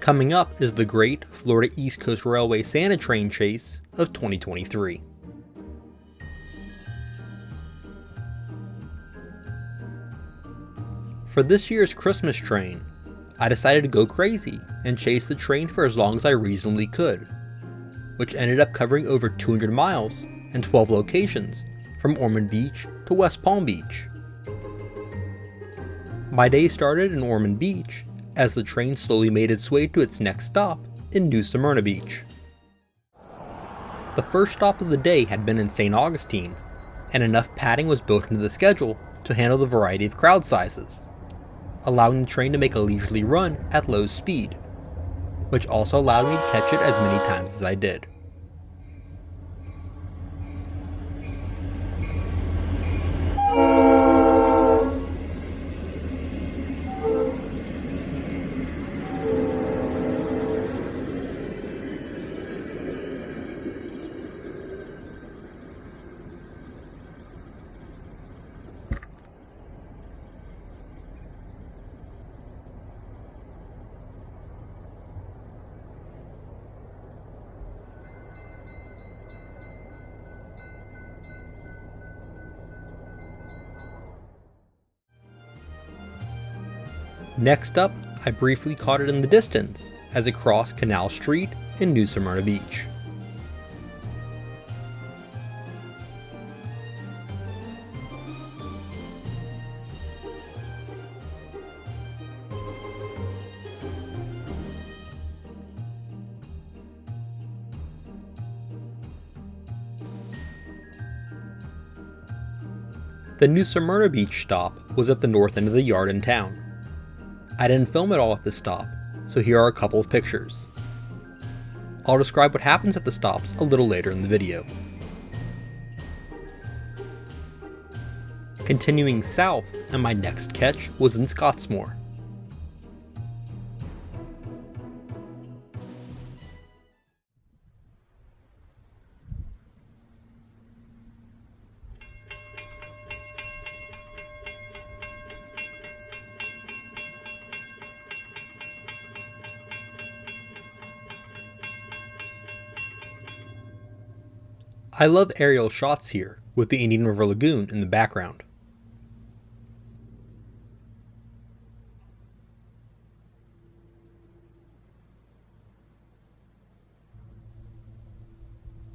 Coming up is the Great Florida East Coast Railway Santa Train Chase of 2023. For this year's Christmas train, I decided to go crazy and chase the train for as long as I reasonably could, which ended up covering over 200 miles and 12 locations from Ormond Beach to West Palm Beach. My day started in Ormond Beach as the train slowly made its way to its next stop in New Smyrna Beach. The first stop of the day had been in St. Augustine, and enough padding was built into the schedule to handle the variety of crowd sizes, allowing the train to make a leisurely run at low speed, which also allowed me to catch it as many times as I did. Next up, I briefly caught it in the distance as it crossed Canal Street in New Smyrna Beach. The New Smyrna Beach stop was at the north end of the yard in town. I didn't film it all at this stop, so here are a couple of pictures. I'll describe what happens at the stops a little later in the video. Continuing south, and my next catch was in Scottsmore. I love aerial shots here, with the Indian River Lagoon in the background.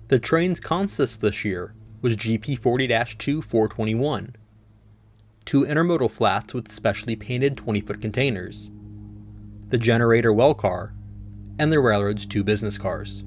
The train's consist this year was GP 40-2 421, 2 intermodal flats with specially painted 20-foot containers, the generator well car, and the railroad's 2 business cars.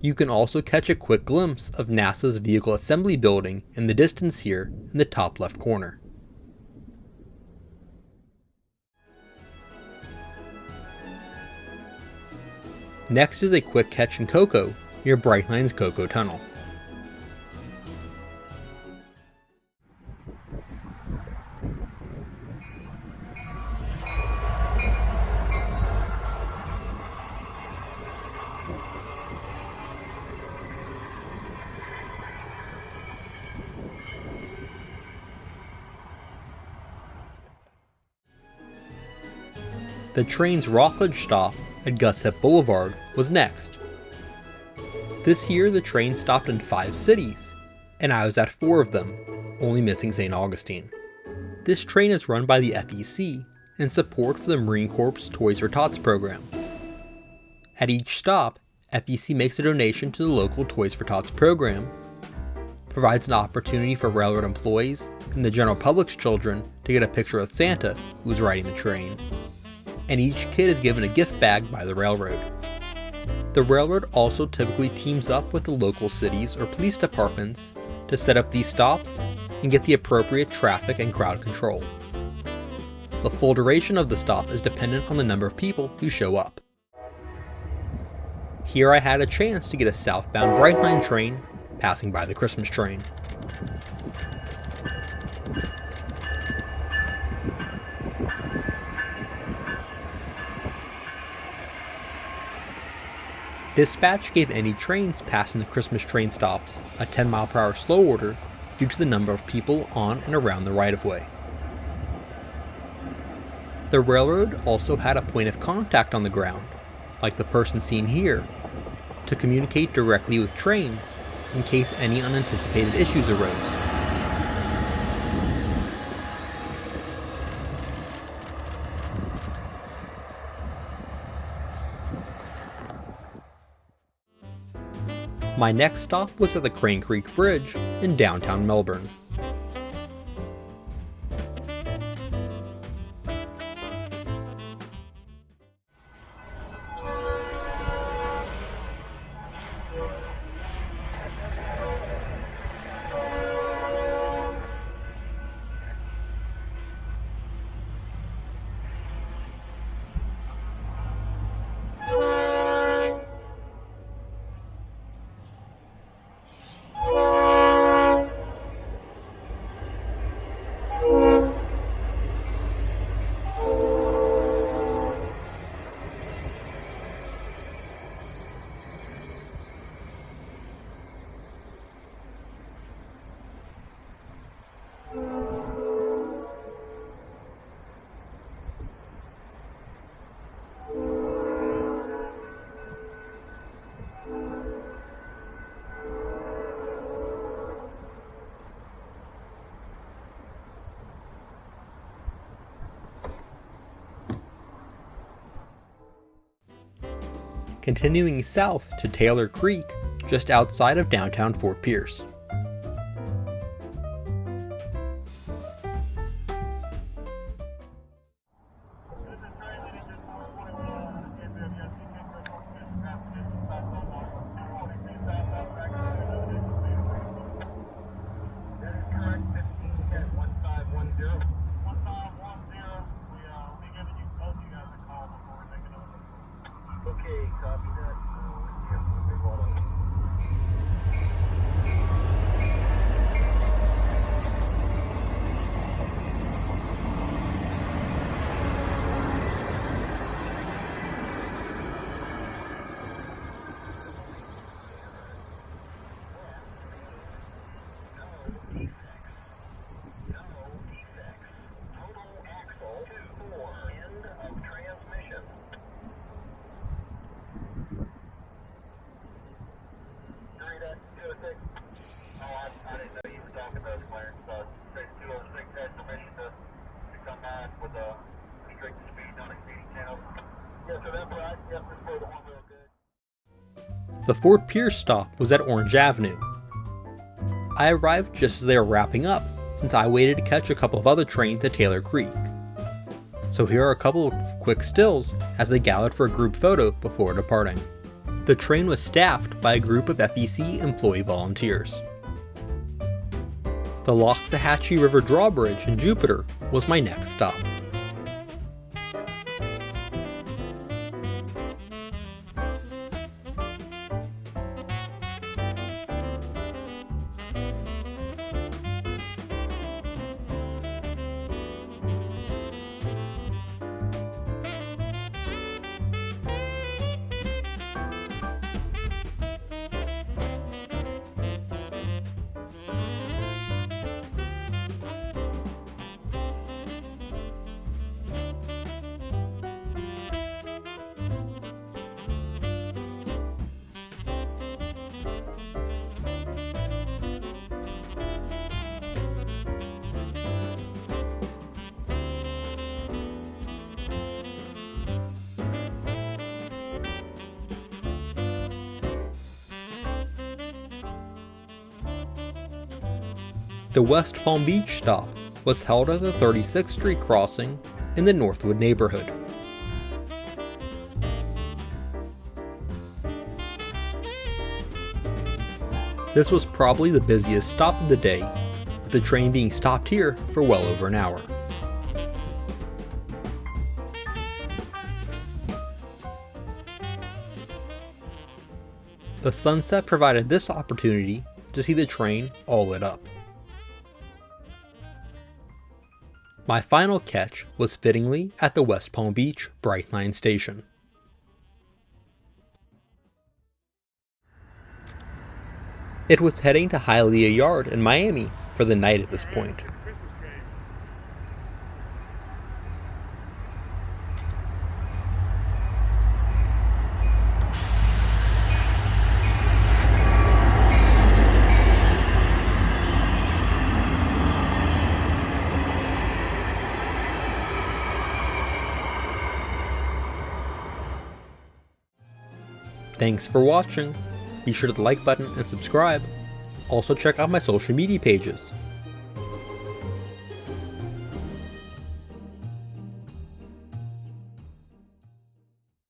You can also catch a quick glimpse of NASA's Vehicle Assembly Building in the distance here in the top left corner. Next is a quick catch in Cocoa near Brightline's Cocoa Tunnel. The train's Rockledge stop at Gus Hiip Boulevard was next. This year the train stopped in 5 cities, and I was at 4 of them, only missing St. Augustine. This train is run by the FEC in support for the Marine Corps Toys for Tots program. At each stop, FEC makes a donation to the local Toys for Tots program, provides an opportunity for railroad employees and the general public's children to get a picture of Santa who's riding the train, and each kid is given a gift bag by the railroad. The railroad also typically teams up with the local cities or police departments to set up these stops and get the appropriate traffic and crowd control. The full duration of the stop is dependent on the number of people who show up. Here I had a chance to get a southbound Brightline train passing by the Christmas train. Dispatch gave any trains passing the Christmas train stops a 10-mile-per-hour slow order due to the number of people on and around the right-of-way. The railroad also had a point of contact on the ground, like the person seen here, to communicate directly with trains in case any unanticipated issues arose. My next stop was at the Crane Creek Bridge in downtown Melbourne. Continuing south to Taylor Creek, just outside of downtown Fort Pierce. The Fort Pierce stop was at Orange Avenue. I arrived just as they were wrapping up, since I waited to catch a couple of other trains at Taylor Creek. So here are a couple of quick stills as they gathered for a group photo before departing. The train was staffed by a group of FEC employee volunteers. The Loxahatchee River Drawbridge in Jupiter was my next stop. The West Palm Beach stop was held at the 36th Street crossing in the Northwood neighborhood. This was probably the busiest stop of the day, with the train being stopped here for well over an hour. The sunset provided this opportunity to see the train all lit up. My final catch was fittingly at the West Palm Beach Brightline station. It was heading to Hialeah Yard in Miami for the night at this point. Thanks for watching. Be sure to hit the like button and subscribe. Also check out my social media pages.